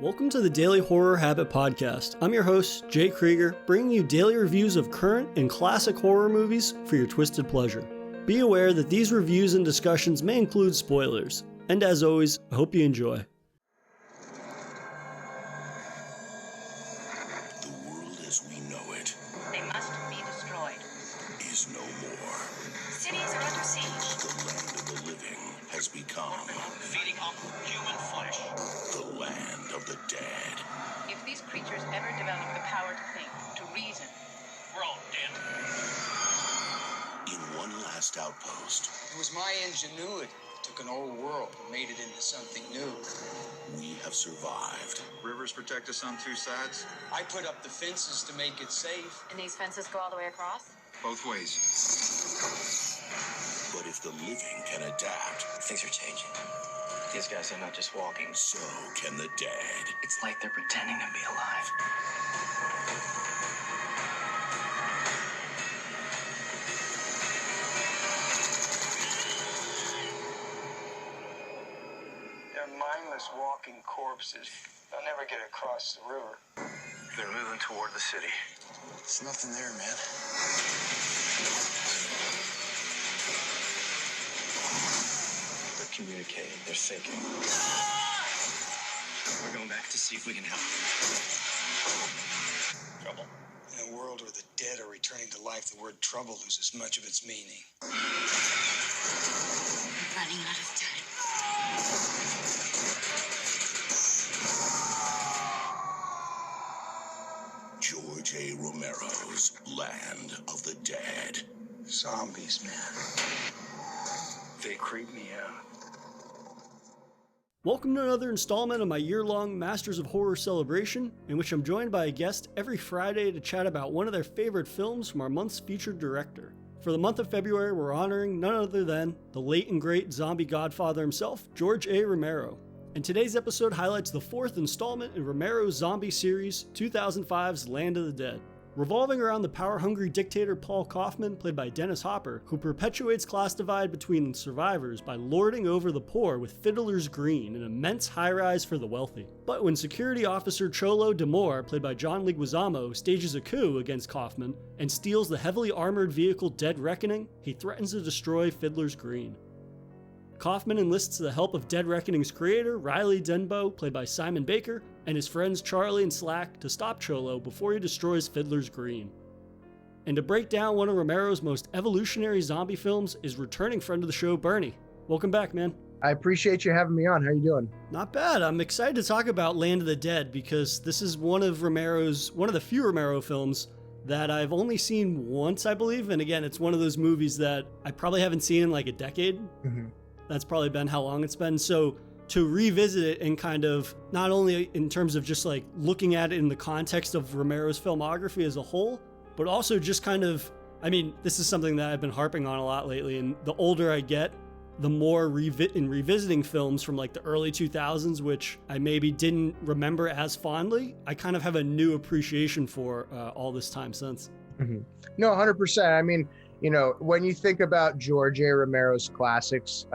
Welcome to the Daily Horror Habit Podcast. I'm your host, Jay Krieger, bringing you daily reviews of current and classic horror movies for your twisted pleasure. Be aware that these reviews and discussions may include spoilers. And as always, I hope you enjoy. The world as we know it They must be destroyed. is no more. Cities are under siege. The land of the living has become feeding on human flesh. the land of the dead. If these creatures ever develop the power to think, to reason, We're all dead. In one last outpost, It was my ingenuity that took an old world and made it into something new. we have survived. Rivers protect us on two sides, I put up the fences to make it safe. and these fences go all the way across? both ways. But if the living can adapt, Things are changing. These guys are not just walking. so can the dead. It's like they're pretending to be alive. They're mindless walking corpses. They'll never get across the river. They're moving toward the city. There's nothing there, man. They're communicating. They're thinking. We're going back to see if we can help. Trouble. In a world where the dead are returning to life, the word trouble loses much of its meaning. I'm running out of time. George A. Romero's Land of the Dead. Zombies, man. They creep me out. Welcome to another installment of my year-long Masters of Horror celebration, in which I'm joined by a guest every Friday to chat about one of their favorite films from our month's featured director. For the month of February, we're honoring none other than the late and great zombie godfather himself, George A. Romero. And today's episode highlights the fourth installment in Romero's zombie series, 2005's Land of the Dead. Revolving around the power-hungry dictator Paul Kaufman, played by Dennis Hopper, who perpetuates class divide between survivors by lording over the poor with Fiddler's Green, an immense high-rise for the wealthy. But when security officer Cholo D'Amore, played by John Leguizamo, stages a coup against Kaufman and steals the heavily armored vehicle Dead Reckoning, he threatens to destroy Fiddler's Green. Kaufman enlists the help of Dead Reckoning's creator, Riley Denbo, played by Simon Baker, and his friends Charlie and Slack to stop Cholo before he destroys Fiddler's Green. And to break down one of Romero's most evolutionary zombie films is returning friend of the show, Bernie. Welcome back, man. I appreciate you having me on. How you doing? Not bad. I'm excited to talk about Land of the Dead because this is one of the few Romero films that I've only seen once, I believe. And again, it's one of those movies that I probably haven't seen in like a decade. Mm-hmm. That's probably been how long it's been. So to revisit it and kind of, not only in terms of just like looking at it in the context of Romero's filmography as a whole, but also just kind of, I mean, this is something that I've been harping on a lot lately. And the older I get, the more in revisiting films from like the early 2000s, which I maybe didn't remember as fondly, I kind of have a new appreciation for all this time since. Mm-hmm. No, 100%. I mean, you know, when you think about George A. Romero's classics,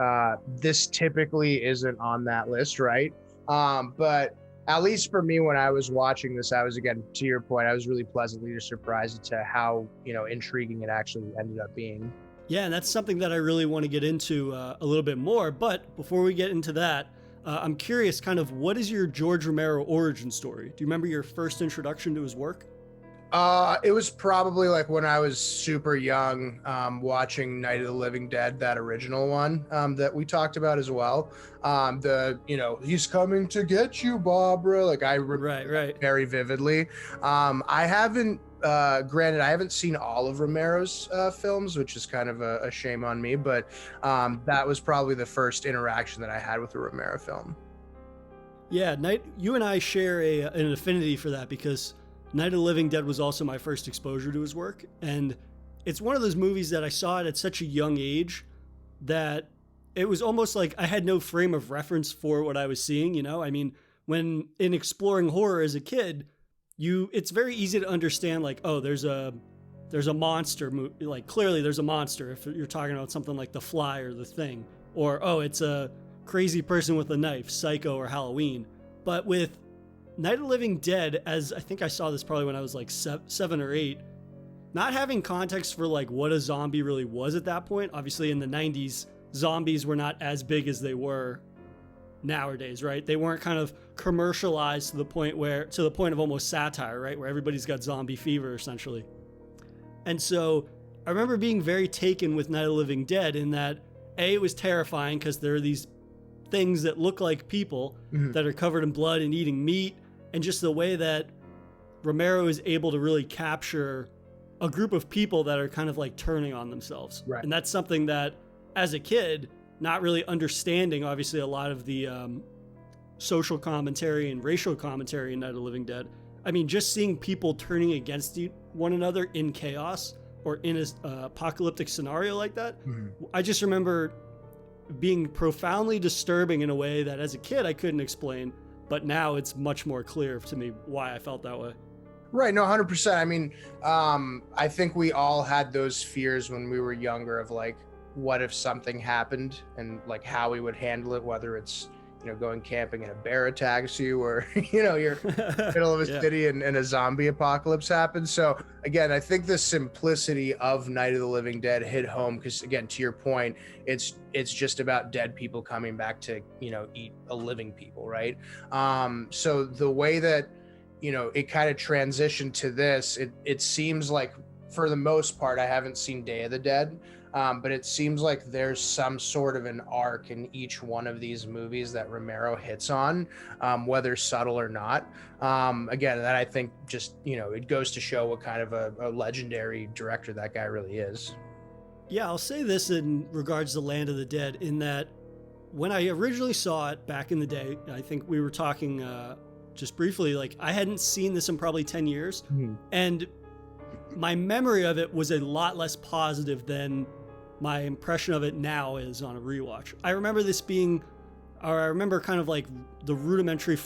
this typically isn't on that list, right? But at least for me, when I was watching this, I was, again, to your point, I was really pleasantly surprised to how, intriguing it actually ended up being. Yeah, and that's something that I really want to get into a little bit more. But before we get into that, I'm curious, kind of, what is your George Romero origin story? Do you remember your first introduction to his work? It was probably like when I was super young, watching Night of the Living Dead, that original one, that we talked about as well. He's coming to get you, Barbara. Like I remember right. very vividly. I haven't seen all of Romero's films, which is kind of a shame on me, but that was probably the first interaction that I had with a Romero film. Yeah, you and I share an affinity for that because Night of the Living Dead was also my first exposure to his work, and it's one of those movies that I saw it at such a young age that it was almost like I had no frame of reference for what I was seeing, you know? I mean, when in exploring horror as a kid, it's very easy to understand, like, oh, there's a monster, like clearly there's a monster if you're talking about something like The Fly or The Thing, or, oh, it's a crazy person with a knife, Psycho or Halloween. But with Night of the Living Dead, as I think I saw this probably when I was like 7 or 8, not having context for like what a zombie really was at that point. Obviously in the 90s, zombies were not as big as they were nowadays, right? They weren't kind of commercialized to the point of almost satire, right? Where everybody's got zombie fever essentially. And so I remember being very taken with Night of the Living Dead in that it was terrifying because there are these things that look like people that are covered in blood and eating meat, and just the way that Romero is able to really capture a group of people that are kind of like turning on themselves. Right. And that's something that as a kid, not really understanding obviously a lot of the social commentary and racial commentary in Night of the Living Dead. I mean, just seeing people turning against one another in chaos or in an apocalyptic scenario like that, I just remember being profoundly disturbing in a way that as a kid I couldn't explain, but now it's much more clear to me why I felt that way. Right. No, 100%. I mean, I think we all had those fears when we were younger of like, what if something happened and like how we would handle it, whether it's, you know, going camping and a bear attacks you or, you know, you're in the middle of a city and a zombie apocalypse happens. So again, I think the simplicity of Night of the Living Dead hit home because again, to your point, it's just about dead people coming back to, you know, eat a living people. Right. So the way that, you know, it kind of transitioned to this, it seems like for the most part, I haven't seen Day of the Dead. But it seems like there's some sort of an arc in each one of these movies that Romero hits on, whether subtle or not. Again, that I think just, you know, it goes to show what kind of a legendary director that guy really is. Yeah, I'll say this in regards to Land of the Dead, in that when I originally saw it back in the day, I think we were talking just briefly, like I hadn't seen this in probably 10 years. And my memory of it was a lot less positive than my impression of it now is on a rewatch. I remember this being, or I remember kind of like the rudimentary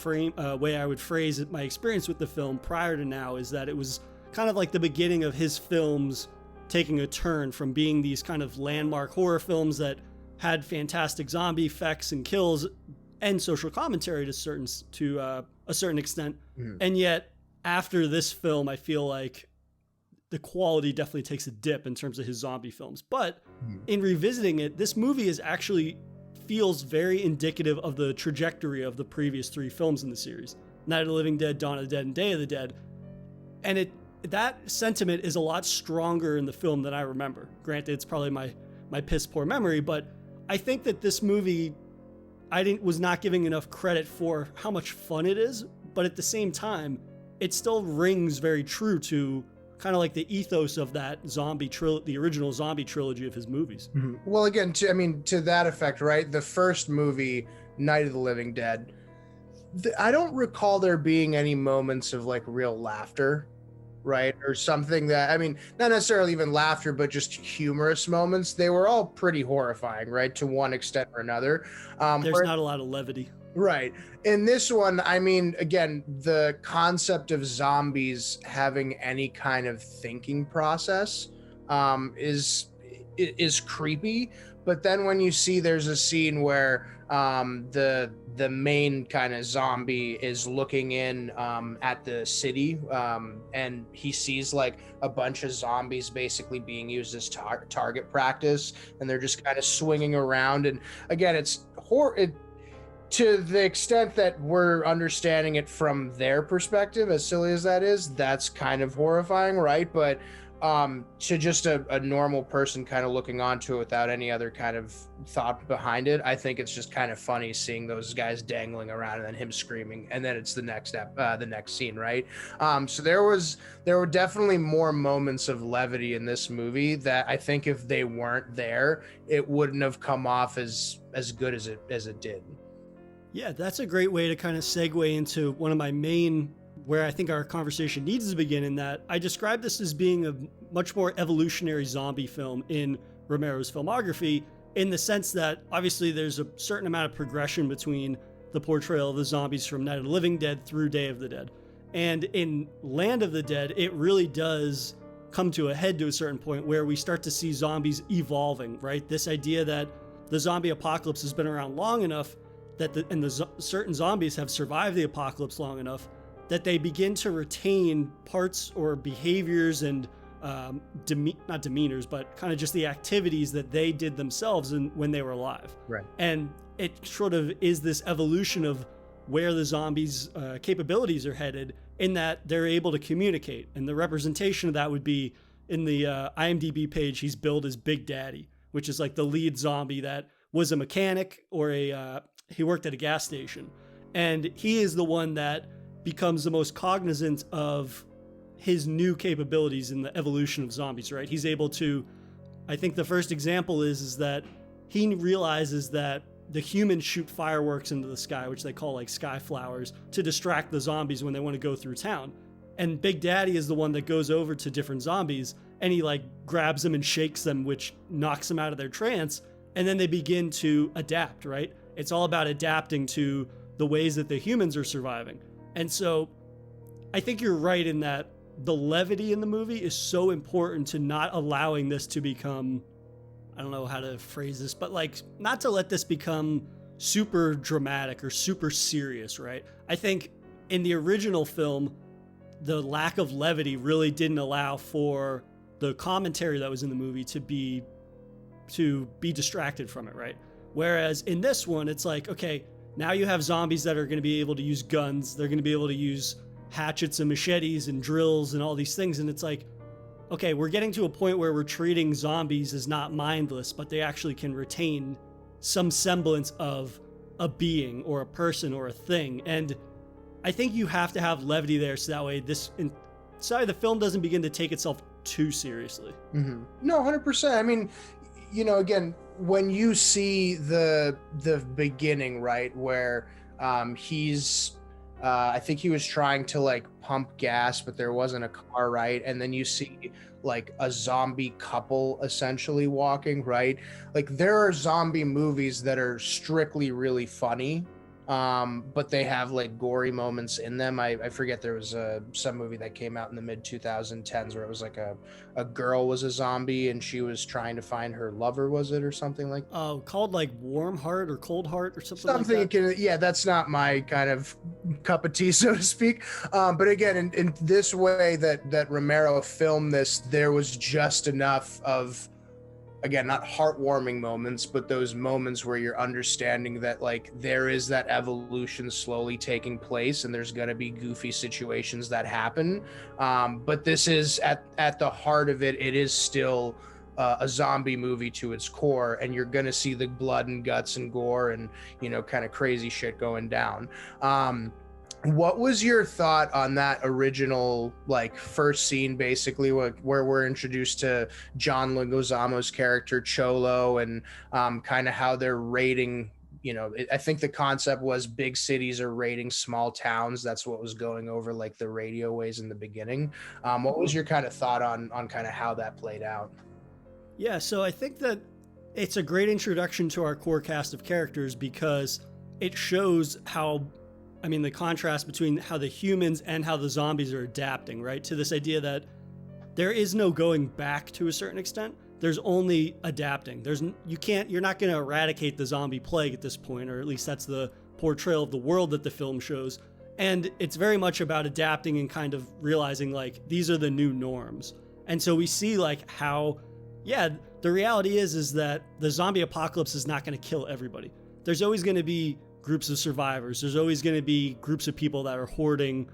way I would phrase it, my experience with the film prior to now is that it was kind of like the beginning of his films taking a turn from being these kind of landmark horror films that had fantastic zombie effects and kills and social commentary to a certain extent. And yet after this film, I feel like the quality definitely takes a dip in terms of his zombie films. But in revisiting it, this movie is actually feels very indicative of the trajectory of the previous 3 films in the series. Night of the Living Dead, Dawn of the Dead, and Day of the Dead. And that sentiment is a lot stronger in the film than I remember. Granted, it's probably my piss poor memory, but I think that this movie, was not giving enough credit for how much fun it is, but at the same time, it still rings very true to kind of like the ethos of that the original zombie trilogy of his movies. Well, again, to that effect, right? The first movie, Night of the Living Dead, I don't recall there being any moments of like real laughter, right? Or something that, not necessarily even laughter, but just humorous moments. They were all pretty horrifying, right? To one extent or another. There's not a lot of levity. Right. In this one, again, the concept of zombies having any kind of thinking process is creepy. But then when you see there's a scene where the main kind of zombie is looking in at the city and he sees like a bunch of zombies basically being used as target practice, and they're just kind of swinging around. And again, it's to the extent that we're understanding it from their perspective, as silly as that is, that's kind of horrifying, right? But to just a normal person kind of looking onto it without any other kind of thought behind it, I think it's just kind of funny seeing those guys dangling around and then him screaming, and then it's the next scene, right? So there were definitely more moments of levity in this movie that I think if they weren't there, it wouldn't have come off as good as it did. Yeah, that's a great way to kind of segue into one of my main, where I think our conversation needs to begin, in that I describe this as being a much more evolutionary zombie film in Romero's filmography, in the sense that obviously there's a certain amount of progression between the portrayal of the zombies from Night of the Living Dead through Day of the Dead. And in Land of the Dead, it really does come to a head to a certain point where we start to see zombies evolving, right? This idea that the zombie apocalypse has been around long enough that certain zombies have survived the apocalypse long enough that they begin to retain parts or behaviors and not demeanors, but kind of just the activities that they did themselves when they were alive. Right. And it sort of is this evolution of where the zombies' capabilities are headed, in that they're able to communicate. And the representation of that would be in the IMDb page, he's billed as Big Daddy, which is like the lead zombie that was a mechanic or he worked at a gas station. And he is the one that becomes the most cognizant of his new capabilities in the evolution of zombies, right? He's able to, I think the first example is that he realizes that the humans shoot fireworks into the sky, which they call like sky flowers, to distract the zombies when they want to go through town. And Big Daddy is the one that goes over to different zombies and he like grabs them and shakes them, which knocks them out of their trance. And then they begin to adapt, right? It's all about adapting to the ways that the humans are surviving. And so I think you're right in that the levity in the movie is so important to not allowing this to become, I don't know how to phrase this, but like not to let this become super dramatic or super serious, right? I think in the original film, the lack of levity really didn't allow for the commentary that was in the movie to be distracted from it, right? Whereas in this one, it's like, okay, now you have zombies that are going to be able to use guns. They're going to be able to use hatchets and machetes and drills and all these things. And it's like, okay, we're getting to a point where we're treating zombies as not mindless, but they actually can retain some semblance of a being or a person or a thing. And I think you have to have levity there so that way the film doesn't begin to take itself too seriously. Mm-hmm. No, 100%. I mean, again, when you see the beginning, right, where he's I think he was trying to like pump gas, but there wasn't a car, right? And then you see like a zombie couple essentially walking, right? Like there are zombie movies that are strictly really funny, but they have like gory moments in them. I forget, there was some movie that came out in the mid 2010s where it was like a girl was a zombie and she was trying to find her lover, was it, or something like that? Oh, called like Warm Heart or Cold Heart or something like that. Yeah, that's not my kind of cup of tea, so to speak. But again, in this way that Romero filmed this, there was just enough of, again, not heartwarming moments, but those moments where you're understanding that like there is that evolution slowly taking place and there's going to be goofy situations that happen. But this is at the heart of it, it is still a zombie movie to its core, and you're going to see the blood and guts and gore and, kind of crazy shit going down. What was your thought on that original, like, first scene, basically, where we're introduced to John Leguizamo's character, Cholo, and kind of how they're raiding, I think the concept was big cities are raiding small towns. That's what was going over, like, the radio waves in the beginning. What was your kind of thought on kind of how that played out? Yeah, so I think that it's a great introduction to our core cast of characters because it shows the contrast between how the humans and how the zombies are adapting, right? To this idea that there is no going back to a certain extent. There's only adapting. You're not going to eradicate the zombie plague at this point, or at least that's the portrayal of the world that the film shows. And it's very much about adapting and kind of realizing like these are the new norms. And so we see like how, the reality is that the zombie apocalypse is not going to kill everybody. There's always going to be groups of survivors. There's always going to be groups of people that are hoarding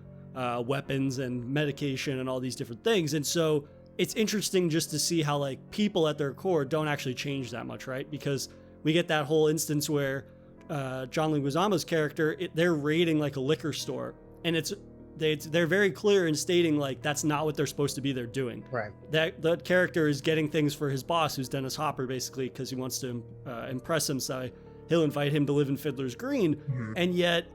weapons and medication and all these different things. And so it's interesting just to see how like people at their core don't actually change that much, right? Because we get that whole instance where John Leguizamo's character, they're raiding like a liquor store, and they're very clear in stating like that's not what they're supposed to be there doing. Right. That character is getting things for his boss, who's Dennis Hopper, basically, because he wants to impress him. So he'll invite him to live in Fiddler's Green. Mm-hmm. And yet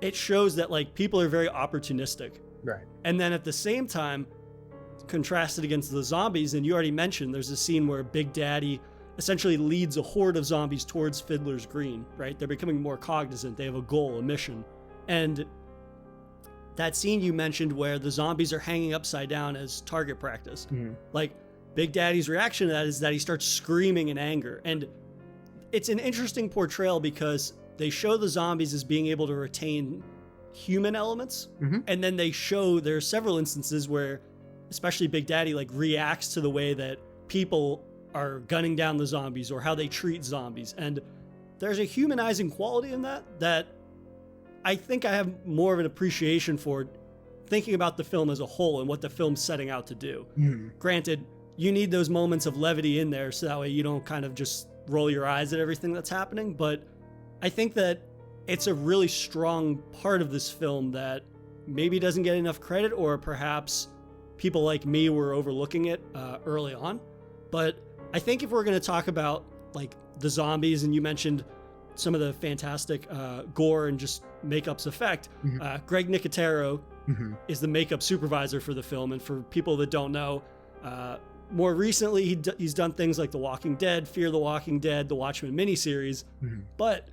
it shows that like people are very opportunistic. Right. And then at the same time, contrasted against the zombies, and you already mentioned, there's a scene where Big Daddy essentially leads a horde of zombies towards Fiddler's Green, right? They're becoming more cognizant. They have a goal, a mission. And that scene you mentioned where the zombies are hanging upside down as target practice, like Big Daddy's reaction to that is that he starts screaming in anger. And it's an interesting portrayal because they show the zombies as being able to retain human elements. Mhm. And then they show there are several instances where, especially Big Daddy, like reacts to the way that people are gunning down the zombies or how they treat zombies. And there's a humanizing quality in that I think I have more of an appreciation for thinking about the film as a whole and what the film's setting out to do. Granted, you need those moments of levity in there so that way you don't kind of just roll your eyes at everything that's happening. But I think that it's a really strong part of this film that maybe doesn't get enough credit, or perhaps people like me were overlooking it early on. But I think if we're going to talk about like the zombies, and you mentioned some of the fantastic gore and just makeup's effect, Greg Nicotero is the makeup supervisor for the film. And for people that don't know, more recently he's done things like The Walking Dead, Fear the Walking Dead, the Watchmen miniseries. But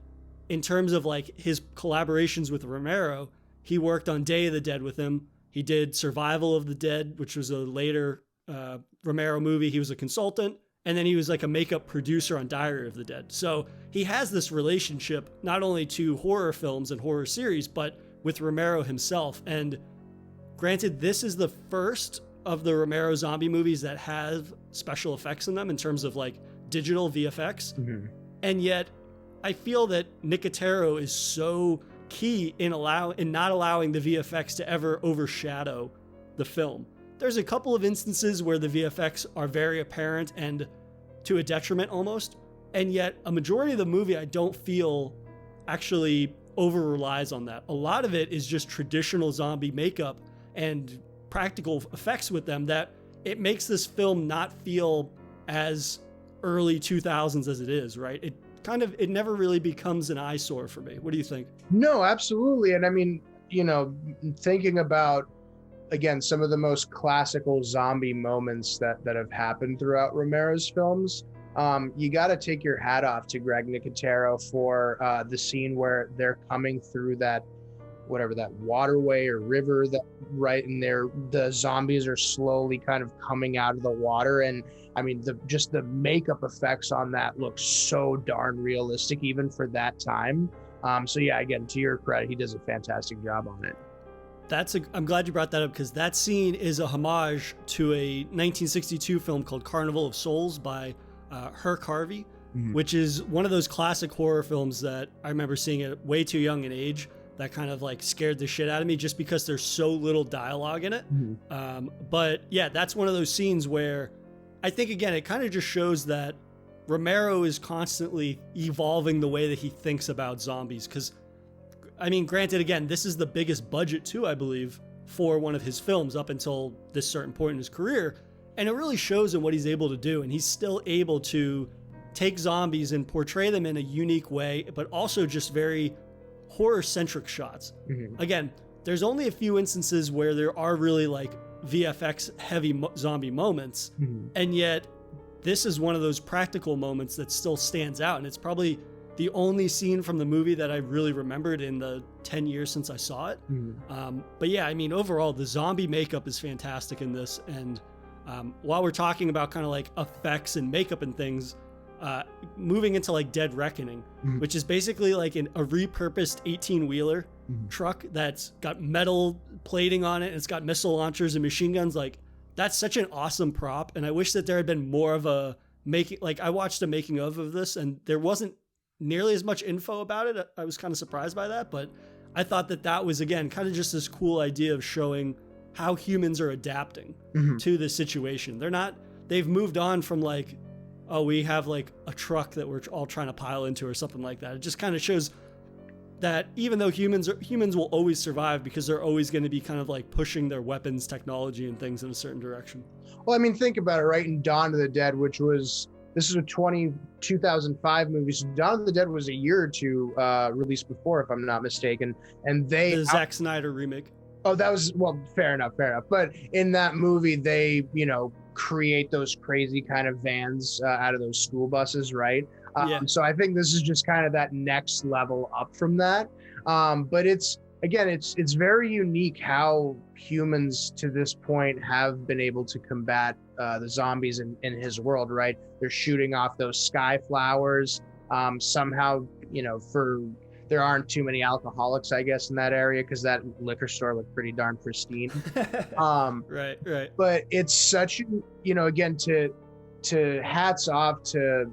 in terms of like his collaborations with Romero, he worked on Day of the Dead with him. He did Survival of the Dead, which was a later Romero movie. He was a consultant, and then he was like a makeup producer on Diary of the Dead. So he has this relationship not only to horror films and horror series, but with Romero himself. And granted, this is the first of the Romero zombie movies that have special effects in them in terms of like digital VFX. And yet I feel that Nicotero is so key in not allowing the VFX to ever overshadow the film. There's a couple of instances where the VFX are very apparent and to a detriment almost, and yet a majority of the movie I don't feel actually over relies on that. A lot of it is just traditional zombie makeup and practical effects with them that it makes this film not feel as early 2000s as it is, right? It never really becomes an eyesore for me. What do you think? No, absolutely. And I mean, thinking about, again, some of the most classical zombie moments that have happened throughout Romero's films, you got to take your hat off to Greg Nicotero for the scene where they're coming through that waterway or river, that right in there, the zombies are slowly kind of coming out of the water. And I mean, the makeup effects on that look so darn realistic, even for that time. So yeah, again, to your credit, he does a fantastic job on it. I'm glad you brought that up, because that scene is a homage to a 1962 film called Carnival of Souls by Herc Harvey, which is one of those classic horror films that I remember seeing at way too young an age. That kind of like scared the shit out of me just because there's so little dialogue in it. But yeah, that's one of those scenes where I think, again, it kind of just shows that Romero is constantly evolving the way that he thinks about zombies. Because, I mean, granted, again, this is the biggest budget too, I believe, for one of his films up until this certain point in his career. And it really shows in what he's able to do. And he's still able to take zombies and portray them in a unique way, but also just very horror-centric shots. Again, there's only a few instances where there are really like VFX heavy zombie moments, and yet this is one of those practical moments that still stands out, and it's probably the only scene from the movie that I really remembered in the 10 years since I saw it. But yeah, I mean, overall, the zombie makeup is fantastic in this, and while we're talking about kind of like effects and makeup and things, moving into like Dead Reckoning, which is basically like a repurposed 18-wheeler truck that's got metal plating on it, and it's got missile launchers and machine guns. Like, that's such an awesome prop, and I wish that there had been more of a making. Like, I watched a making of this, and there wasn't nearly as much info about it. I was kind of surprised by that, but I thought that was, again, kind of just this cool idea of showing how humans are adapting to this situation. They've moved on from like, oh, we have like a truck that we're all trying to pile into or something like that. It just kind of shows that even though humans will always survive, because they're always going to be kind of like pushing their weapons technology and things in a certain direction. Well, I mean, think about it, right? In Dawn of the Dead, this is a 2005 movie. So Dawn of the Dead was a year or two released before, if I'm not mistaken. And the Zack Snyder remake. Oh, that was, well, fair enough. But in that movie, they, create those crazy kind of vans out of those school buses, right? So I think this is just kind of that next level up from that. But it's very unique how humans to this point have been able to combat the zombies in his world, right? They're shooting off those sky flowers. Somehow, for there aren't too many alcoholics, I guess, in that area because that liquor store looked pretty darn pristine. Right, right. But it's such, again, to hats off to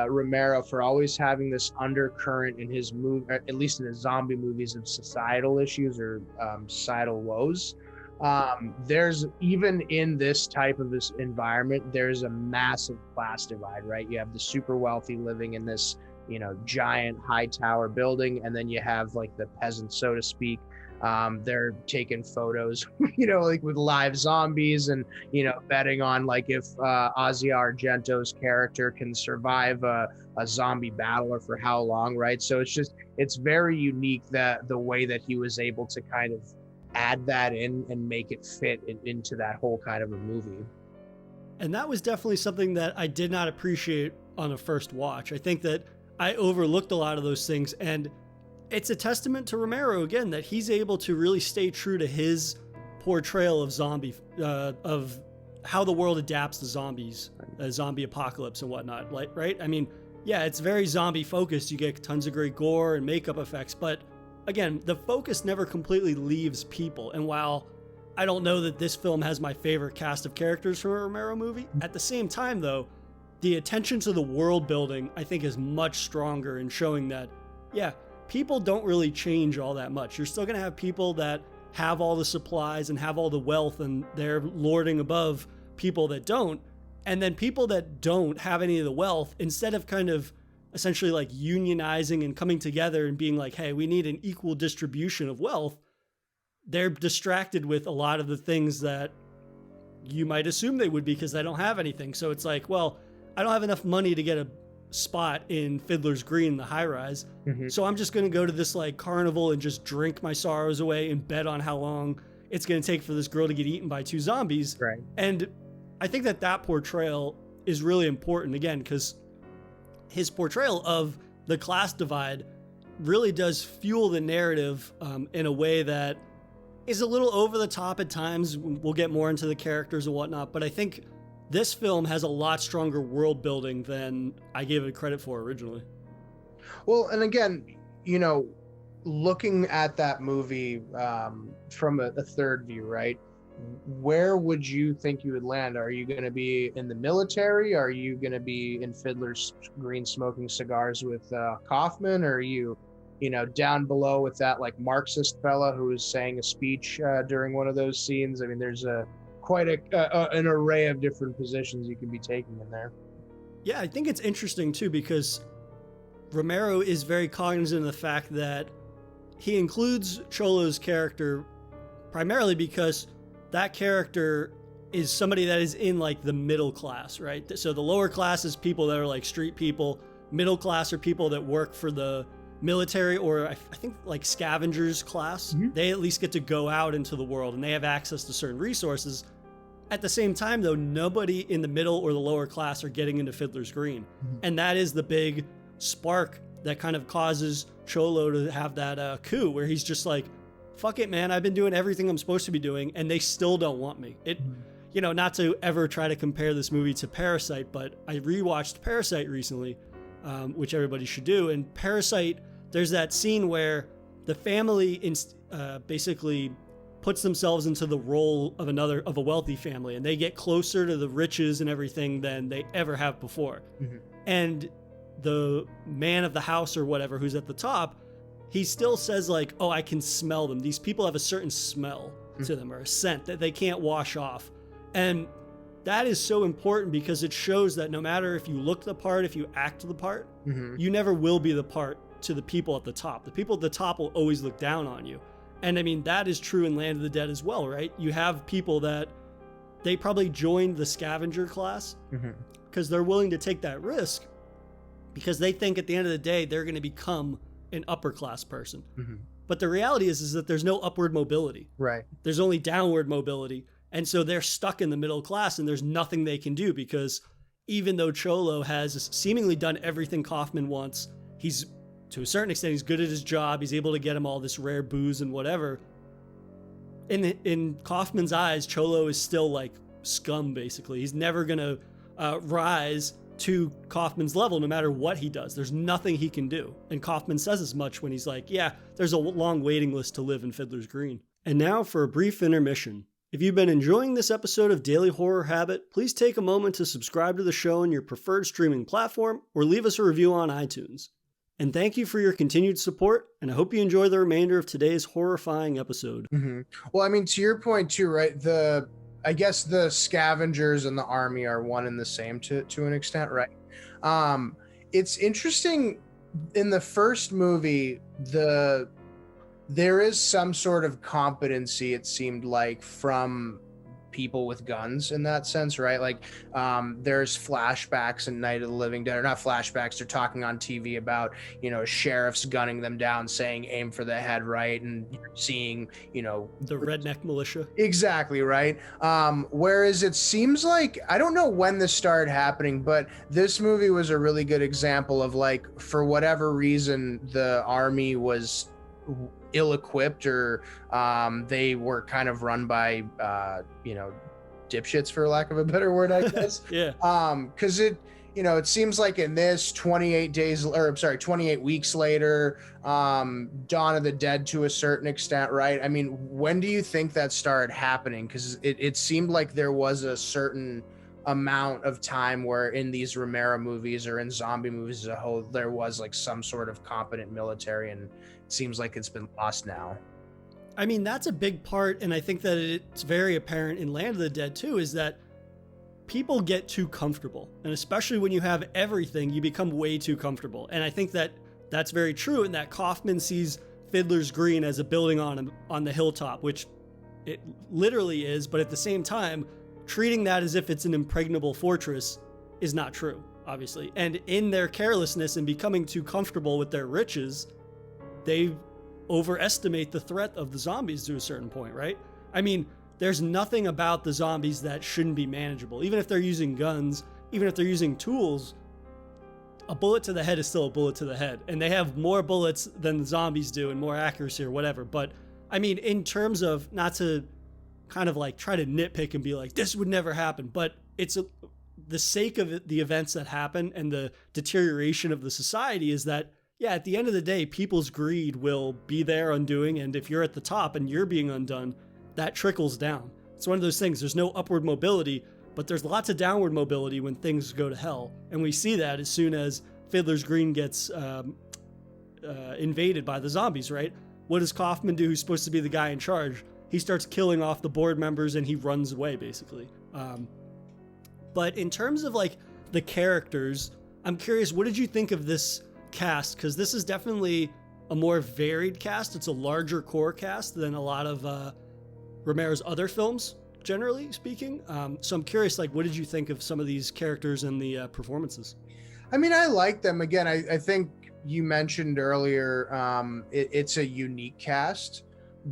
Romero for always having this undercurrent in his movie, at least in his zombie movies, of societal issues or societal woes. There's, even in this type of this environment, there's a massive class divide, right? You have the super wealthy living in this, giant high tower building, and then you have like the peasants, so to speak. They're taking photos, like with live zombies and, betting on like if Ozzy Argento's character can survive a zombie battle or for how long, right? So it's very unique that the way that he was able to kind of add that in and make it fit into that whole kind of a movie. And that was definitely something that I did not appreciate on a first watch. I think that I overlooked a lot of those things, and it's a testament to Romero again that he's able to really stay true to his portrayal of of how the world adapts to zombies, zombie apocalypse and whatnot. Like, right? I mean, yeah, it's very zombie focused. You get tons of great gore and makeup effects, but again, the focus never completely leaves people. And while I don't know that this film has my favorite cast of characters from a Romero movie, at the same time though, the attention to the world building I think is much stronger in showing that, yeah, people don't really change all that much. You're still going to have people that have all the supplies and have all the wealth and they're lording above people that don't. And then people that don't have any of the wealth, instead of kind of essentially like unionizing and coming together and being like, hey, we need an equal distribution of wealth, they're distracted with a lot of the things that you might assume they would be because they don't have anything. So it's like, well, I don't have enough money to get a spot in Fiddler's Green, the high rise. So I'm just going to go to this like carnival and just drink my sorrows away and bet on how long it's going to take for this girl to get eaten by two zombies. Right. And I think that portrayal is really important again, because his portrayal of the class divide really does fuel the narrative in a way that is a little over the top at times. We'll get more into the characters and whatnot, but I think this film has a lot stronger world building than I gave it credit for originally. Well, and again, looking at that movie from a third view, right? Where would you think you would land? Are you going to be in the military? Are you going to be in Fiddler's Green smoking cigars with Kaufman? Or are you, down below with that like Marxist fella who was saying a speech during one of those scenes? I mean, there's quite an array of different positions you can be taking in there. Yeah, I think it's interesting too, because Romero is very cognizant of the fact that he includes Cholo's character primarily because that character is somebody that is in like the middle class, right? So the lower class is people that are like street people. Middle class are people that work for the military, or I think like scavengers class. They at least get to go out into the world and they have access to certain resources. At the same time though, nobody in the middle or the lower class are getting into Fiddler's Green. And that is the big spark that kind of causes Cholo to have that coup where he's just like, fuck it, man, I've been doing everything I'm supposed to be doing and they still don't want me. Not to ever try to compare this movie to Parasite, but I rewatched Parasite recently, which everybody should do. And Parasite, there's that scene where the family basically puts themselves into the role of a wealthy family, and they get closer to the riches and everything than they ever have before. And the man of the house or whatever who's at the top, he still says like, oh, I can smell them. These people have a certain smell to them, or a scent that they can't wash off. And that is so important because it shows that no matter if you look the part, if you act the part, you never will be the part to the people at the top. The people at the top will always look down on you. And I mean, that is true in Land of the Dead as well, right? You have people that they probably joined the scavenger class because they're willing to take that risk because they think at the end of the day, they're going to become an upper class person. But the reality is that there's no upward mobility. Right. There's only downward mobility. And so they're stuck in the middle class and there's nothing they can do because even though Cholo has seemingly done everything Kaufman wants, he's, to a certain extent, he's good at his job. He's able to get him all this rare booze and whatever. In Kaufman's eyes, Cholo is still like scum, basically. He's never going to rise to Kaufman's level no matter what he does. There's nothing he can do. And Kaufman says as much when he's like, yeah, there's a long waiting list to live in Fiddler's Green. And now for a brief intermission. If you've been enjoying this episode of Daily Horror Habit, please take a moment to subscribe to the show on your preferred streaming platform or leave us a review on iTunes. And thank you for your continued support, and I hope you enjoy the remainder of today's horrifying episode. Mm-hmm. Well, I mean, to your point too, right? I guess the scavengers and the army are one and the same to an extent, right? It's interesting in the first movie, there is some sort of competency, it seemed like, from people with guns in that sense, right? Like there's flashbacks in Night of the Living Dead, or not flashbacks, they're talking on TV about, sheriffs gunning them down, saying aim for the head, right? And you're seeing, the redneck militia. Exactly, right? Whereas it seems like, I don't know when this started happening, but this movie was a really good example of, like, for whatever reason, the army was ill-equipped, or they were kind of run by dipshits, for lack of a better word, I guess. Yeah. Because it seems like in this 28 weeks later, Dawn of the Dead to a certain extent, right? I mean, when do you think that started happening? Because it seemed like there was a certain amount of time where in these Romero movies, or in zombie movies as a whole, there was like some sort of competent military, and it seems like it's been lost now. I mean, that's a big part, and I think that it's very apparent in Land of the Dead too, is that people get too comfortable, and especially when you have everything, you become way too comfortable. And I think that that's very true, and that Kaufman sees Fiddler's Green as a building on the hilltop, which it literally is, but at the same time, treating that as if it's an impregnable fortress is not true, obviously. And in their carelessness and becoming too comfortable with their riches, they overestimate the threat of the zombies to a certain point, right? I mean, there's nothing about the zombies that shouldn't be manageable. Even if they're using guns, even if they're using tools, a bullet to the head is still a bullet to the head. And they have more bullets than the zombies do and more accuracy or whatever. But I mean, in terms of, not to kind of like try to nitpick and be like, this would never happen, but it's the sake of the events that happen and the deterioration of the society is that, yeah, at the end of the day, people's greed will be their undoing. And if you're at the top and you're being undone, that trickles down. It's one of those things. There's no upward mobility, but there's lots of downward mobility when things go to hell. And we see that as soon as Fiddler's Green gets invaded by the zombies, right? What does Kaufman do, who's supposed to be the guy in charge? He starts killing off the board members and he runs away, basically. But in terms of like the characters, I'm curious, what did you think of this cast? Because this is definitely a more varied cast. It's a larger core cast than a lot of Romero's other films, generally speaking. So I'm curious, like, what did you think of some of these characters and the performances? I mean, I like them. Again, I think you mentioned earlier, it's a unique cast,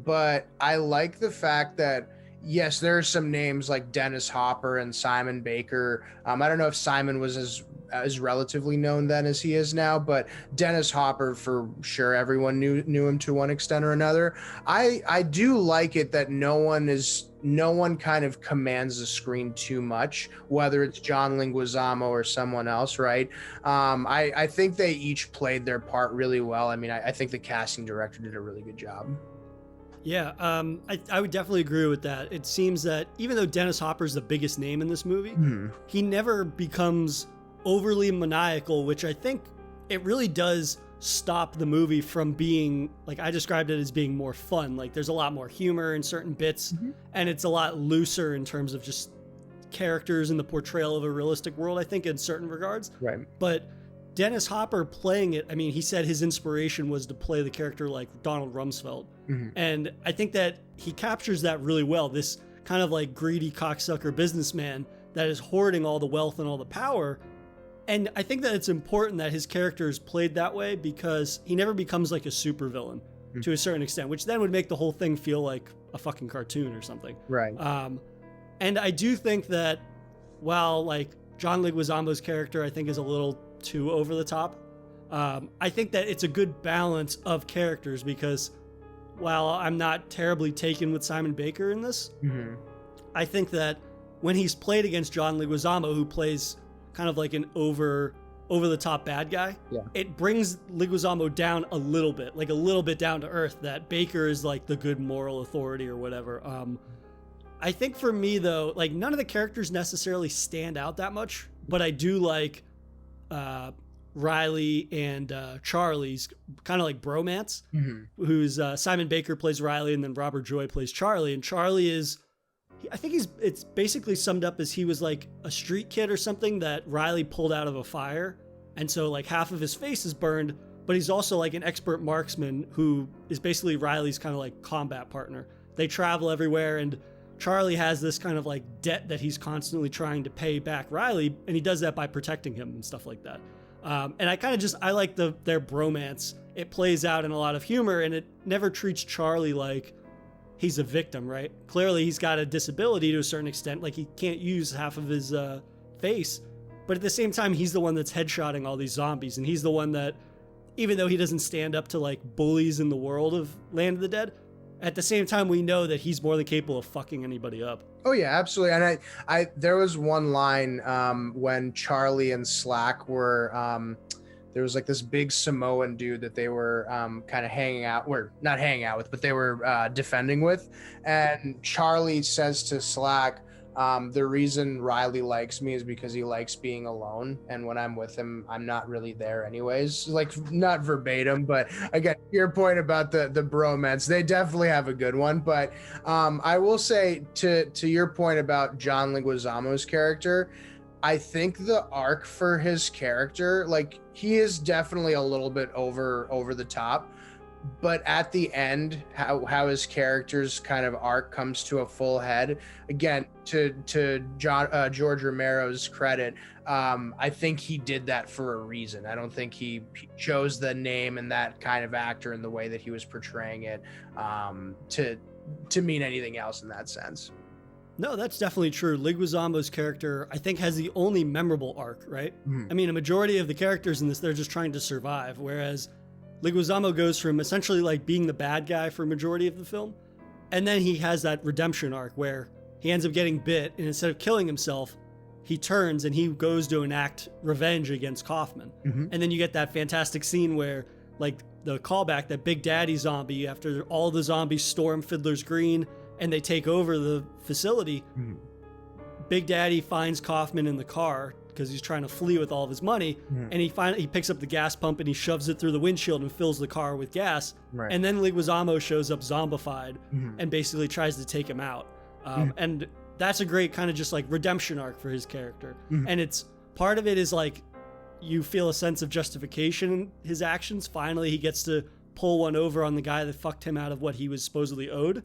but I like the fact that, yes, there are some names like Dennis Hopper and Simon Baker. I don't know if Simon was as relatively known then as he is now, but Dennis Hopper, for sure, everyone knew him to one extent or another. I do like it that no one kind of commands the screen too much, whether it's John Leguizamo or someone else, right? I think they each played their part really well. I mean, I think the casting director did a really good job. Yeah, I would definitely agree with that. It seems that even though Dennis Hopper's the biggest name in this movie, he never becomes overly maniacal, which I think it really does stop the movie from being, like, I described it as being more fun. Like, there's a lot more humor in certain bits, and it's a lot looser in terms of just characters and the portrayal of a realistic world, I think, in certain regards. Right. But Dennis Hopper playing it, I mean, he said his inspiration was to play the character like Donald Rumsfeld. And I think that he captures that really well. This kind of like greedy cocksucker businessman that is hoarding all the wealth and all the power. And I think that it's important that his character is played that way because he never becomes like a supervillain to a certain extent, which then would make the whole thing feel like a fucking cartoon or something. Right. And I do think that while like John Leguizamo's character, I think, is a little too over the top, I think that it's a good balance of characters because while I'm not terribly taken with Simon Baker in this, I think that when he's played against John Leguizamo, who plays kind of like an over the top bad guy. Yeah. It brings Leguizamo down a little bit down to earth, that Baker is like the good moral authority or whatever. I think for me though, like none of the characters necessarily stand out that much, but I do like Riley and Charlie's kind of like bromance, who's Simon Baker plays Riley and then Robert Joy plays Charlie. And Charlie is, I think it's basically summed up as he was like a street kid or something that Riley pulled out of a fire. And so like half of his face is burned, but he's also like an expert marksman who is basically Riley's kind of like combat partner. They travel everywhere, and Charlie has this kind of like debt that he's constantly trying to pay back Riley, and he does that by protecting him and stuff like that. And I like their bromance. It plays out in a lot of humor, and it never treats Charlie like he's a victim, right? Clearly he's got a disability to a certain extent, like he can't use half of his face, but at the same time he's the one that's headshotting all these zombies, and he's the one that, even though he doesn't stand up to like bullies in the world of Land of the Dead, at the same time we know that he's more than capable of fucking anybody up. Oh yeah, absolutely. And I there was one line when Charlie and Slack were there was like this big Samoan dude that they were kind of not hanging out with, but they were defending with. And Charlie says to Slack, the reason Riley likes me is because he likes being alone. And when I'm with him, I'm not really there anyways. Like, not verbatim, but again, your point about the bromance, they definitely have a good one. But I will say to your point about John Leguizamo's character, I think the arc for his character, like, he is definitely a little bit over the top, but at the end, how his character's kind of arc comes to a full head, again, to George Romero's credit, I think he did that for a reason. I don't think he chose the name and that kind of actor in the way that he was portraying it to mean anything else in that sense. No, that's definitely true. Leguizamo's character, I think, has the only memorable arc, right? I mean, a majority of the characters in this, they're just trying to survive, whereas Leguizamo goes from essentially like being the bad guy for a majority of the film, and then he has that redemption arc where he ends up getting bit, and instead of killing himself, he turns and he goes to enact revenge against Kaufman. And then you get that fantastic scene where, like, the callback, that Big Daddy zombie, after all the zombies storm Fiddler's Green and they take over the facility, Big Daddy finds Kaufman in the car because he's trying to flee with all of his money, and he picks up the gas pump and he shoves it through the windshield and fills the car with gas. And then Leguizamo shows up zombified and basically tries to take him out. And that's a great kind of just like redemption arc for his character. And it's part of it is like you feel a sense of justification in his actions. Finally, he gets to pull one over on the guy that fucked him out of what he was supposedly owed.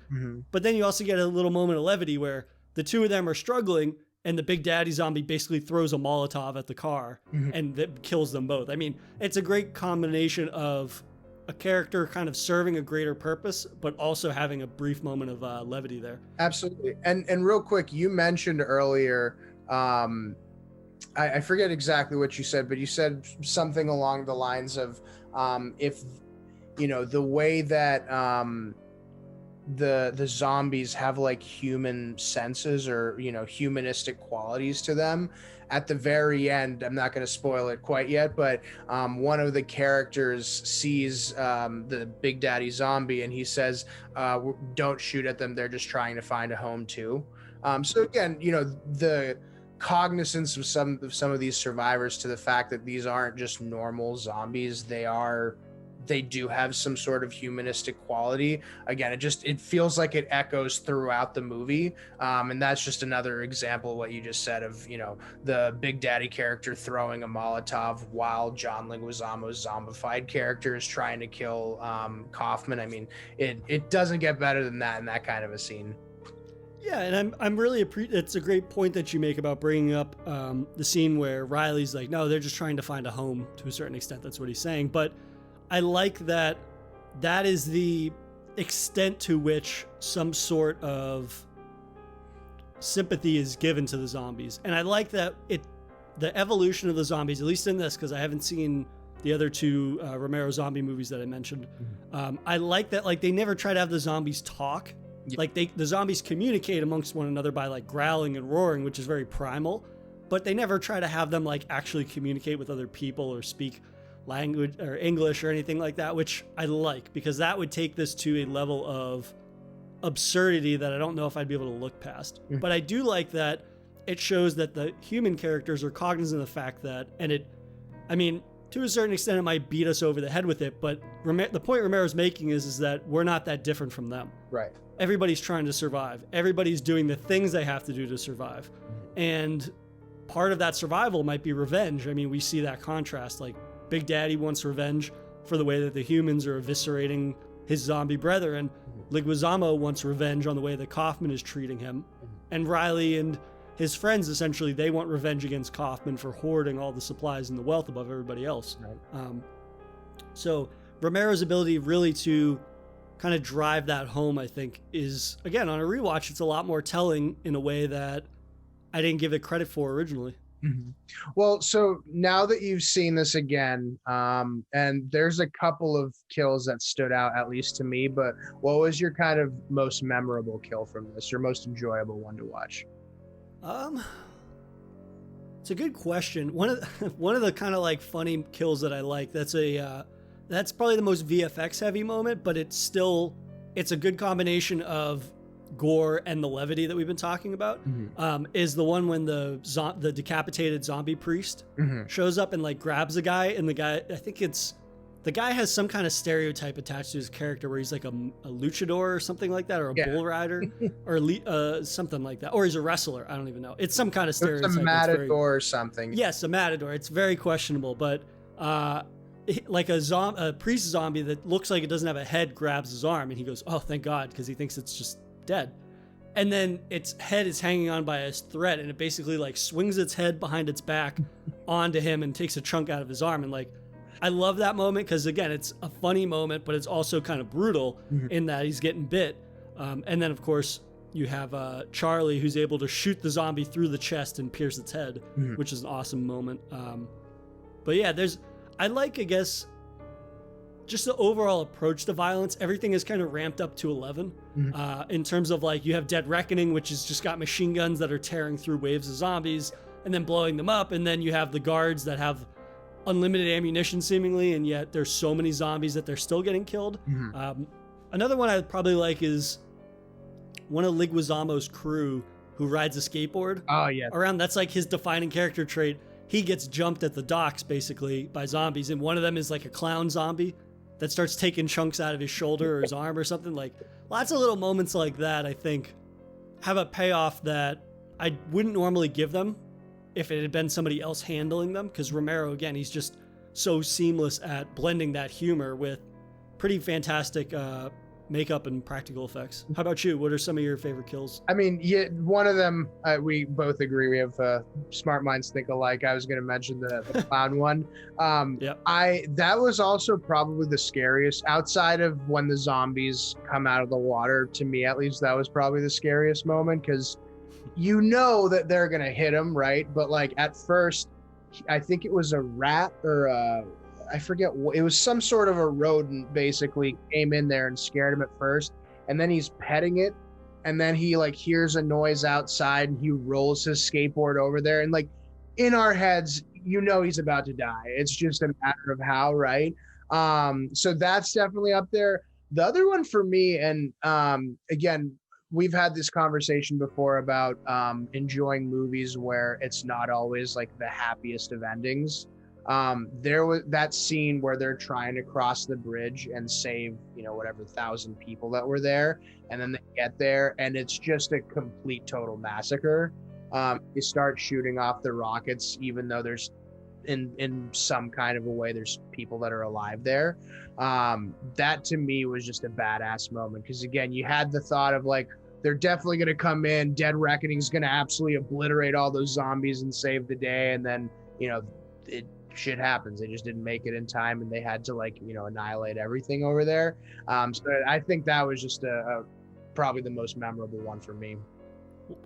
But then you also get a little moment of levity where the two of them are struggling, and the Big Daddy zombie basically throws a Molotov at the car and that kills them both. I mean, it's a great combination of a character kind of serving a greater purpose, but also having a brief moment of levity there. Absolutely. And real quick, you mentioned earlier, I forget exactly what you said, but you said something along the lines of, if, you know, the way that the zombies have like human senses or, you know, humanistic qualities to them. At the very end, I'm not going to spoil it quite yet, but one of the characters sees the Big Daddy zombie and he says, don't shoot at them. They're just trying to find a home too. So again, you know, the cognizance of some of these survivors to the fact that these aren't just normal zombies. They do have some sort of humanistic quality. Again, it feels like it echoes throughout the movie. And that's just another example of what you just said of, you know, the Big Daddy character throwing a Molotov while John Leguizamo's zombified character is trying to kill Kaufman. I mean, it doesn't get better than that in that kind of a scene. Yeah, and I'm really it's a great point that you make about bringing up the scene where Riley's like, no, they're just trying to find a home to a certain extent. That's what he's saying. But I like that is the extent to which some sort of sympathy is given to the zombies. And I like that the evolution of the zombies, at least in this, because I haven't seen the other two Romero zombie movies that I mentioned. I like that, like, they never try to have the zombies talk. Like the zombies communicate amongst one another by like growling and roaring, which is very primal. but they never try to have them like actually communicate with other people or speak language or English or anything like that, which I like, because that would take this to a level of absurdity that I don't know if I'd be able to look past. But I do like that it shows that the human characters are cognizant of the fact that, to a certain extent, it might beat us over the head with it, but the point Romero's making is that we're not that different from them. Right. Everybody's trying to survive. Everybody's doing the things they have to do to survive. And part of that survival might be revenge. I mean, we see that contrast. Like, Big Daddy wants revenge for the way that the humans are eviscerating his zombie brethren. Leguizamo wants revenge on the way that Kaufman is treating him. And Riley and his friends, essentially, they want revenge against Kaufman for hoarding all the supplies and the wealth above everybody else. Right. So Romero's ability really to kind of drive that home, I think, is, again, on a rewatch, it's a lot more telling in a way that I didn't give it credit for originally. Mm-hmm. Well, so now that you've seen this again, and there's a couple of kills that stood out, at least to me, but what was your kind of most memorable kill from this, your most enjoyable one to watch? It's a good question. One of the kind of like funny kills that I like, that's probably the most VFX heavy moment, but it's a good combination of gore and the levity that we've been talking about. Is the one when the decapitated zombie priest shows up and like grabs a guy, and the guy has some kind of stereotype attached to his character where he's like a luchador or something like that, or a bull rider or something like that, or he's a wrestler. I don't even know. It's some kind of stereotype. It's a matador or something. Yes, a matador. It's very questionable, but like a priest zombie that looks like it doesn't have a head grabs his arm, and he goes, "Oh, thank God," because he thinks it's just dead. And then its head is hanging on by a thread, and it basically like swings its head behind its back onto him and takes a chunk out of his arm. And like, I love that moment because, again, it's a funny moment, but it's also kind of brutal in that he's getting bit. And then, of course, you have Charlie, who's able to shoot the zombie through the chest and pierce its head, which is an awesome moment. But yeah, I like, I guess, just the overall approach to violence. Everything is kind of ramped up to 11 in terms of like, you have Dead Reckoning, which has just got machine guns that are tearing through waves of zombies and then blowing them up. And then you have the guards that have unlimited ammunition seemingly, and yet there's so many zombies that they're still getting killed. Another one I'd probably like is one of Leguizamo's crew who rides a skateboard around. That's like his defining character trait. He gets jumped at the docks basically by zombies, and one of them is like a clown zombie that starts taking chunks out of his shoulder or his arm or something. Like, lots of little moments like that, I think, have a payoff that I wouldn't normally give them if it had been somebody else handling them, because Romero, again, he's just so seamless at blending that humor with pretty fantastic makeup and practical effects. How about you? What are some of your favorite kills? I mean, one of them, we both agree. We have smart minds think alike. I was going to mention the clown one. That was also probably the scariest, outside of when the zombies come out of the water. To me, at least, that was probably the scariest moment, because you know that they're going to hit him, right? But like at first, I think it was a rat or I forget, it was some sort of a rodent basically came in there and scared him at first. And then he's petting it. And then he like hears a noise outside and he rolls his skateboard over there. And like in our heads, you know, he's about to die. It's just a matter of how, right? So that's definitely up there. The other one for me, and again, we've had this conversation before about enjoying movies where it's not always like the happiest of endings. There was that scene where they're trying to cross the bridge and save, whatever 1,000 people that were there. And then they get there and it's just a complete total massacre. They start shooting off the rockets, even though there's in some kind of a way, there's people that are alive there. That to me was just a badass moment. Cause again, you had the thought of like, they're definitely going to come in. Dead Reckoning is going to absolutely obliterate all those zombies and save the day. And then, shit happens. They just didn't make it in time, and they had to annihilate everything over there. So I think that was just probably the most memorable one for me.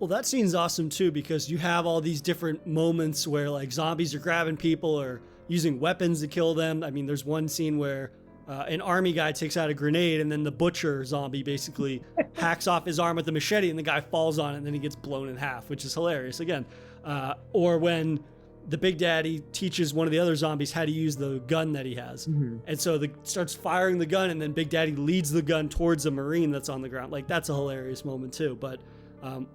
Well, that scene's awesome too, because you have all these different moments where like zombies are grabbing people or using weapons to kill them. I mean, there's one scene where an army guy takes out a grenade, and then the butcher zombie basically hacks off his arm with a machete, and the guy falls on it, and then he gets blown in half, which is hilarious. Again, Or when the Big Daddy teaches one of the other zombies how to use the gun that he has. And so starts firing the gun, and then Big Daddy leads the gun towards a Marine that's on the ground. Like, that's a hilarious moment too. But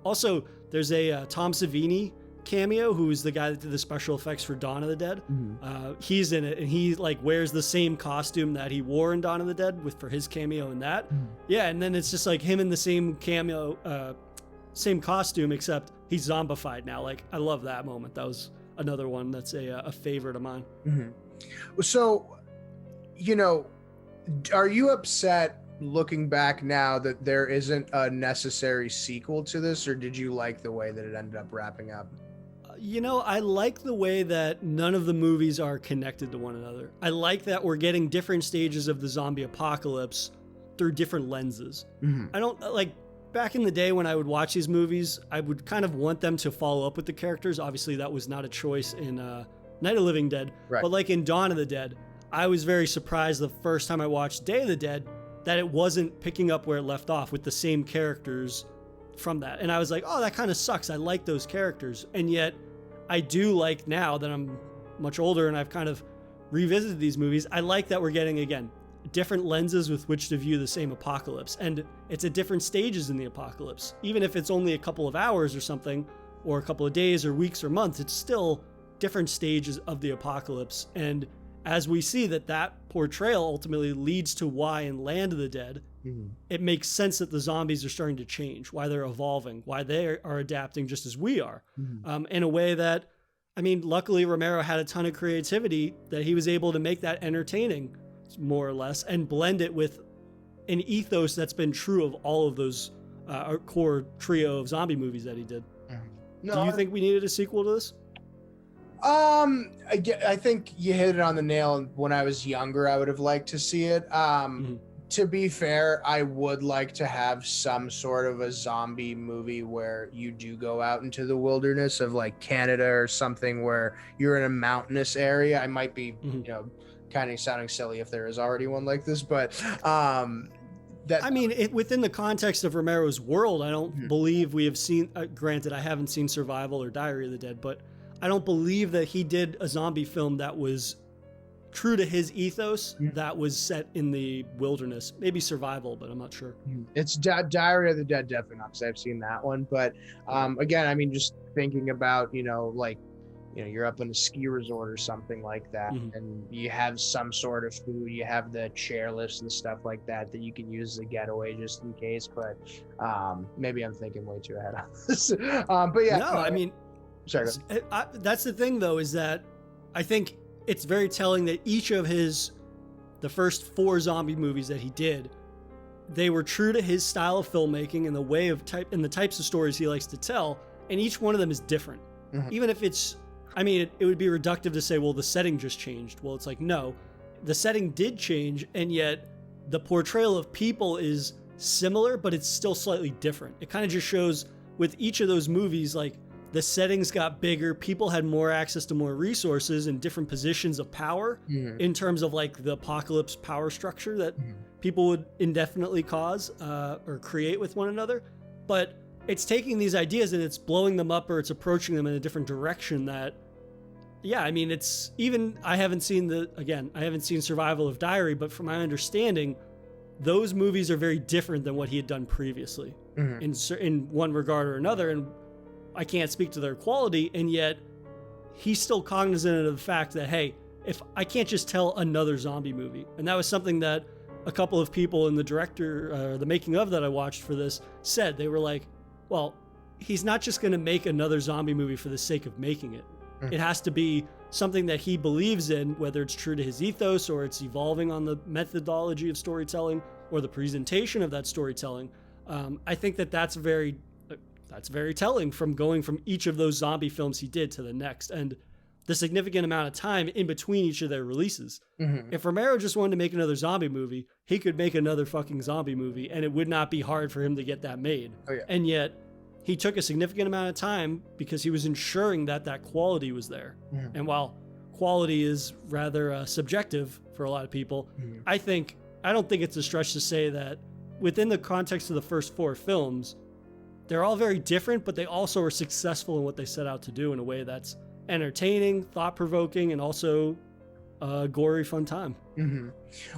also there's a Tom Savini cameo, who's the guy that did the special effects for Dawn of the Dead. He's in it, and he like wears the same costume that he wore in Dawn of the Dead for his cameo in that. Yeah, and then it's just like him in the same cameo, same costume, except he's zombified now. Like, I love that moment. That was another one that's a favorite of mine. So, you know, are you upset looking back now that there isn't a necessary sequel to this, or did you like the way that it ended up wrapping up? You know, I like the way that none of the movies are connected to one another. I like that we're getting different stages of the zombie apocalypse through different lenses. I don't like, back in the day when I would watch these movies, I would kind of want them to follow up with the characters. Obviously, that was not a choice in Night of the Living Dead. But like in Dawn of the Dead, I was very surprised the first time I watched Day of the Dead that it wasn't picking up where it left off with the same characters from that. And I was like, oh, that kind of sucks. I like those characters. And yet I do like, now that I'm much older and I've kind of revisited these movies, I like that we're getting, again, different lenses with which to view the same apocalypse. And it's at different stages in the apocalypse. Even if it's only a couple of hours or something, or a couple of days or weeks or months, it's still different stages of the apocalypse. And as we see that portrayal ultimately leads to why in Land of the Dead, it makes sense that the zombies are starting to change, why they're evolving, why they are adapting just as we are, in a way that, I mean, luckily Romero had a ton of creativity that he was able to make that entertaining, more or less, and blend it with an ethos that's been true of all of those core trio of zombie movies that he did. Do you think we needed a sequel to this? I think you hit it on the nail. When I was younger, I would have liked to see it. To be fair, I would like to have some sort of a zombie movie where you do go out into the wilderness of like Canada or something, where you're in a mountainous area. I might be, you know, kind of sounding silly if there is already one like this, but that, I mean, within the context of Romero's world, I don't believe we have seen, granted, I haven't seen Survival or Diary of the Dead, but I don't believe that he did a zombie film that was true to his ethos, that was set in the wilderness. Maybe Survival, but I'm not sure. It's Diary of the Dead, definitely not, because I've seen that one. But again, I mean, just thinking about, you know, like, you know, you're up in a ski resort or something like that, and you have some sort of food, you have the chairlifts and stuff like that that you can use as a getaway just in case. But maybe I'm thinking way too ahead on this. But yeah, no, I mean, sorry. That's the thing, though, is that I think it's very telling that each of the first 4 zombie movies that he did, they were true to his style of filmmaking and the way of and the types of stories he likes to tell, and each one of them is different. Even if it's, I mean, it would be reductive to say, well, the setting just changed. Well, it's like, no, the setting did change, and yet the portrayal of people is similar, but it's still slightly different. It kind of just shows with each of those movies, like, the settings got bigger, people had more access to more resources and different positions of power in terms of like the apocalypse power structure that people would indefinitely cause or create with one another. But it's taking these ideas and it's blowing them up, or it's approaching them in a different direction that, yeah, I mean, it's even, I haven't seen Survival of Diary, but from my understanding, those movies are very different than what he had done previously in one regard or another. And I can't speak to their quality, and yet he's still cognizant of the fact that, hey, if I can't just tell another zombie movie. And that was something that a couple of people in the making of that I watched for this said. They were like, well, he's not just going to make another zombie movie for the sake of making it. It has to be something that he believes in, whether it's true to his ethos or it's evolving on the methodology of storytelling or the presentation of that storytelling. I think that's very telling from going from each of those zombie films he did to the next, and the significant amount of time in between each of their releases. If Romero just wanted to make another zombie movie, he could make another fucking zombie movie, and it would not be hard for him to get that made. And yet he took a significant amount of time because he was ensuring that quality was there. And while quality is rather subjective for a lot of people, I don't think it's a stretch to say that within the context of the first 4 films, they're all very different, but they also are successful in what they set out to do in a way that's entertaining, thought-provoking, and also a gory, fun time. Mm-hmm.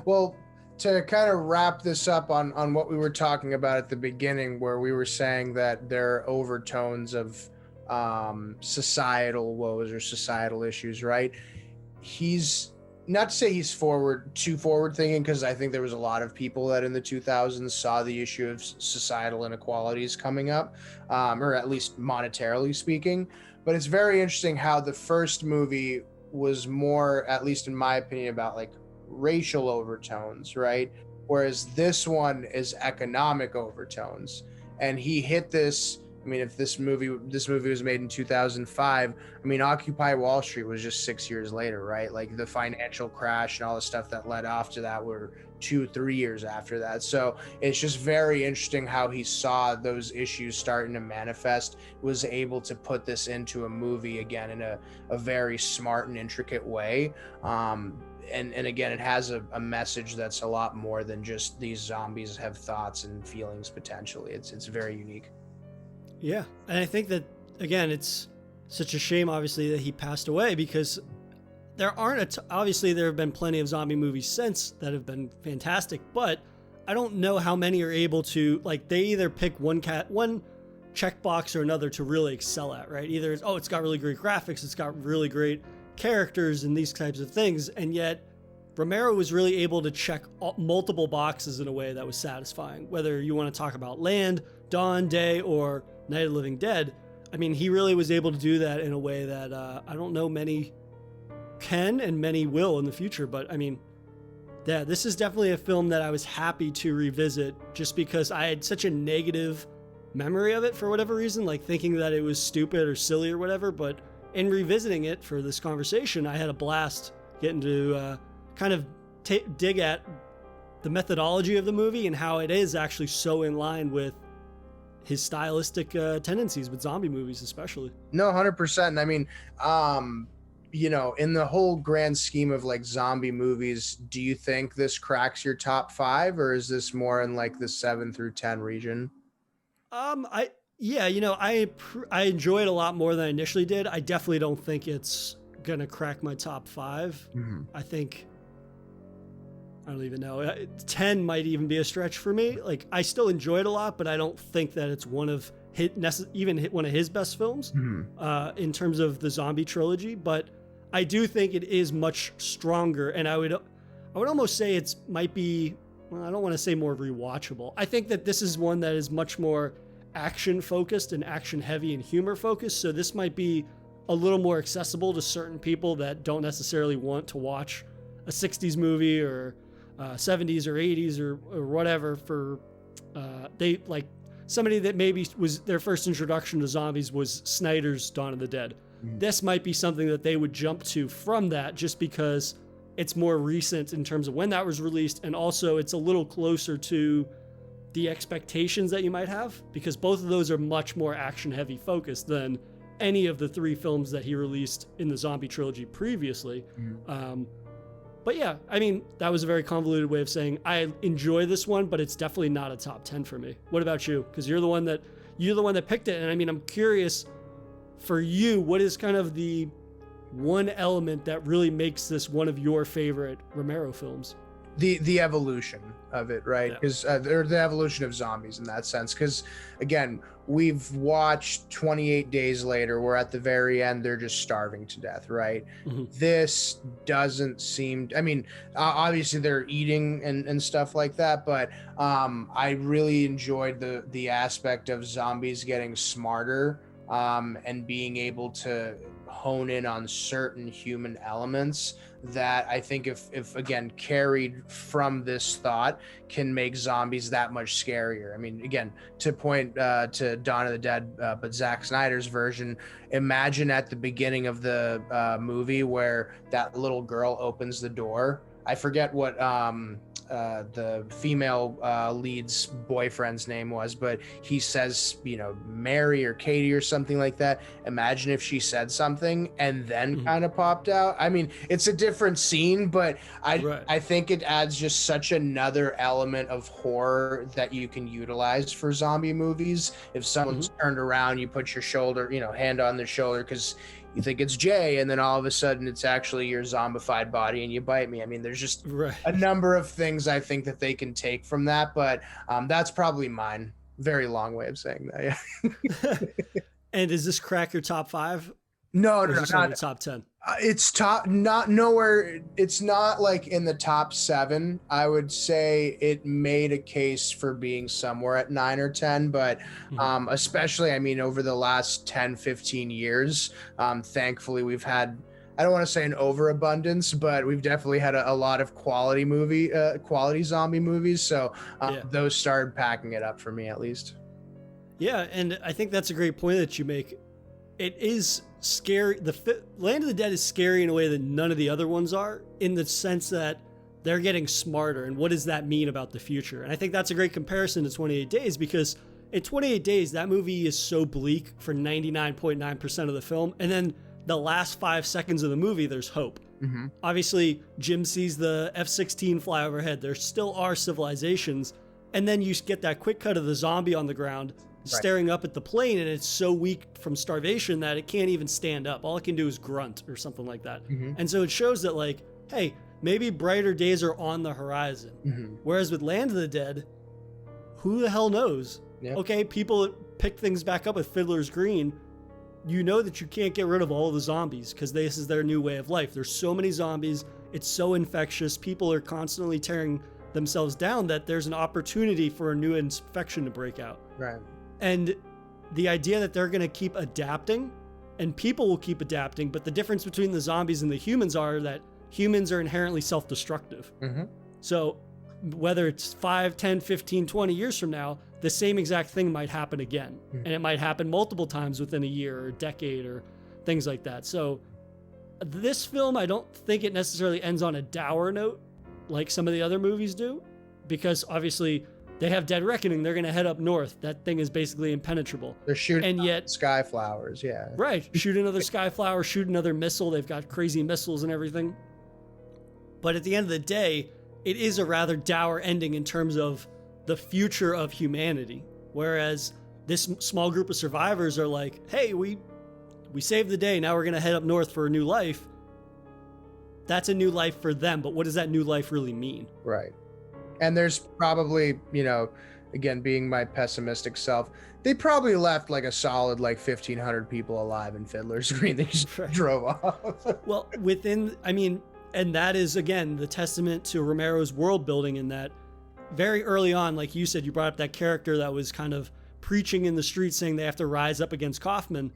Well, to kind of wrap this up on what we were talking about at the beginning, where we were saying that there are overtones of societal woes or societal issues, right? He's not to say he's too forward thinking, because I think there was a lot of people that in the 2000s saw the issue of societal inequalities coming up, or at least monetarily speaking. But it's very interesting how the first movie was more, at least in my opinion, about like racial overtones, right? Whereas this one is economic overtones. And he hit this. I mean, if this movie was made in 2005, I mean, Occupy Wall Street was just 6 years later, right? Like the financial crash and all the stuff that led off to that were 2-3 years after that. So it's just very interesting how he saw those issues starting to manifest, was able to put this into a movie again in a very smart and intricate way. And again, it has a message that's a lot more than just these zombies have thoughts and feelings potentially. It's very unique. Yeah, and I think that, again, it's such a shame, obviously, that he passed away, because there aren't obviously there have been plenty of zombie movies since that have been fantastic, but I don't know how many are able to, like, they either pick one checkbox or another to really excel at, right? Either it's got really great graphics, it's got really great characters and these types of things, and yet Romero was really able to check multiple boxes in a way that was satisfying. Whether you want to talk about Land, Dawn, Day, or Night of the Living Dead, I mean, he really was able to do that in a way that I don't know many can and many will in the future. But I mean, yeah, this is definitely a film that I was happy to revisit, just because I had such a negative memory of it for whatever reason, like thinking that it was stupid or silly or whatever. But in revisiting it for this conversation, I had a blast getting to kind of dig at the methodology of the movie and how it is actually so in line with his stylistic tendencies with zombie movies, especially. No, 100%. I mean, you know, in the whole grand scheme of like zombie movies, do you think this cracks your top 5, or is this more in like the 7 through 10 region? I enjoy it a lot more than I initially did. I definitely don't think it's gonna crack my top 5. Mm-hmm. I don't even know. 10 might even be a stretch for me. Like, I still enjoy it a lot, but I don't think that it's one of one of his best films in terms of the zombie trilogy. But I do think it is much stronger, and I would almost say it's might be. Well, I don't want to say more rewatchable. I think that this is one that is much more action focused and action heavy and humor focused. So this might be a little more accessible to certain people that don't necessarily want to watch a 60s movie or 70s or 80s or whatever for they like somebody that maybe was their first introduction to zombies was Snyder's Dawn of the Dead. This might be something that they would jump to from that, just because it's more recent in terms of when that was released, and also it's a little closer to the expectations that you might have, because both of those are much more action heavy focused than any of the 3 films that he released in the zombie trilogy previously. But yeah, I mean, that was a very convoluted way of saying I enjoy this one, but it's definitely not a top 10 for me. What about you? Because you're the one that picked it, and I mean, I'm curious for you, what is kind of the one element that really makes this one of your favorite Romero films? The evolution of it, right? Because or the evolution of zombies in that sense. Because again, we've watched 28 Days Later, where at the very end they're just starving to death, right? This doesn't seem. I mean, obviously they're eating and stuff like that, but I really enjoyed the aspect of zombies getting smarter and being able to hone in on certain human elements that I think if again carried from this thought can make zombies that much scarier. I mean, again, to point to Dawn of the Dead, but Zack Snyder's version, imagine at the beginning of the movie where that little girl opens the door. I forget what the female lead's boyfriend's name was, but he says, Mary or Katie or something like that. Imagine if she said something and then kind of popped out. I mean, it's a different scene, but I think it adds just such another element of horror that you can utilize for zombie movies. If someone's turned around, you put your shoulder, hand on their shoulder because you think it's Jay, and then all of a sudden it's actually your zombified body and you bite me. I mean, there's just a number of things I think that they can take from that, but that's probably mine. Very long way of saying that. Yeah. And does this crack your top 5? No, or is this on the top 10? It's not nowhere. It's not like in the top 7. I would say it made a case for being somewhere at 9 or 10, but especially, I mean, over the last 10, 15 years, thankfully we've had, I don't want to say an overabundance, but we've definitely had a lot of quality zombie movies. So those started packing it up for me, at least. Yeah. And I think that's a great point that you make. It is scary. Land of the Dead is scary in a way that none of the other ones are, in the sense that they're getting smarter. And what does that mean about the future? And I think that's a great comparison to 28 Days, because in 28 Days, that movie is so bleak for 99.9% of the film. And then the last 5 seconds of the movie, there's hope. Obviously, Jim sees the F-16 fly overhead. There still are civilizations. And then you get that quick cut of the zombie on the ground staring up at the plane, and it's so weak from starvation that it can't even stand up. All it can do is grunt or something like that. And so it shows that, like, hey, maybe brighter days are on the horizon. Whereas with Land of the Dead, who the hell knows? Okay, people pick things back up with Fiddler's Green. You know that you can't get rid of all of the zombies because this is their new way of life. There's so many zombies. It's so infectious. People are constantly tearing themselves down that there's an opportunity for a new infection to break out. Right. And the idea that they're going to keep adapting, and people will keep adapting, but the difference between the zombies and the humans are that humans are inherently self-destructive. So whether it's 5, 10, 15, 20 years from now, the same exact thing might happen again. And it might happen multiple times within a year or a decade or things like that. So this film, I don't think it necessarily ends on a dour note like some of the other movies do, because obviously they have Dead Reckoning. They're going to head up north. That thing is basically impenetrable. They're shooting and yet sky flowers. Yeah. Right. Shoot another sky flower, shoot another missile. They've got crazy missiles and everything. But at the end of the day, it is a rather dour ending in terms of the future of humanity. Whereas this small group of survivors are like, hey, we saved the day. Now we're going to head up north for a new life. That's a new life for them. But what does that new life really mean? Right. And there's probably, again, being my pessimistic self, they probably left like a solid 1,500 people alive in Fiddler's Green. They just drove off. Well, and that is, again, the testament to Romero's world building, in that very early on, like you said, you brought up that character that was kind of preaching in the streets saying they have to rise up against Kaufman.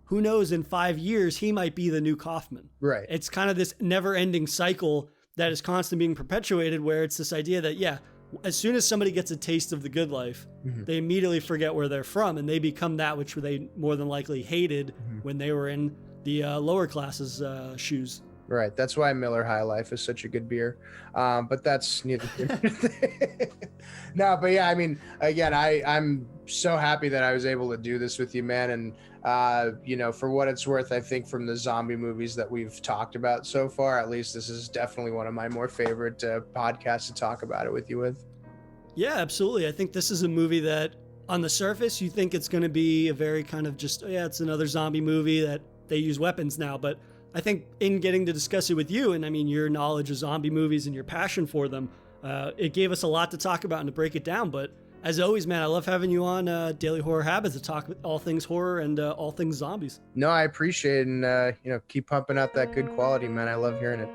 Who knows, in 5 years, he might be the new Kaufman. Right. It's kind of this never-ending cycle that is constantly being perpetuated, where it's this idea that, as soon as somebody gets a taste of the good life, they immediately forget where they're from, and they become that which they more than likely hated when they were in the lower classes' shoes. Right. That's why Miller High Life is such a good beer. But that's neither. No, but yeah, again, I'm so happy that I was able to do this with you, man. And, for what it's worth, I think from the zombie movies that we've talked about so far, at least this is definitely one of my more favorite podcasts to talk about it with you with. Yeah, absolutely. I think this is a movie that on the surface, you think it's going to be a very kind of just, it's another zombie movie that they use weapons now. But I think in getting to discuss it with you, and your knowledge of zombie movies and your passion for them, it gave us a lot to talk about and to break it down. But as always, man, I love having you on Daily Horror Habit to talk all things horror and all things zombies. No, I appreciate it. And, keep pumping out that good quality, man. I love hearing it.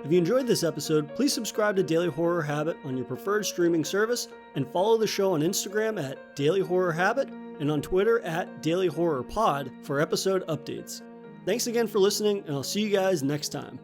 If you enjoyed this episode, please subscribe to Daily Horror Habit on your preferred streaming service, and follow the show on Instagram at Daily Horror Habit and on Twitter at Daily Horror Pod for episode updates. Thanks again for listening, and I'll see you guys next time.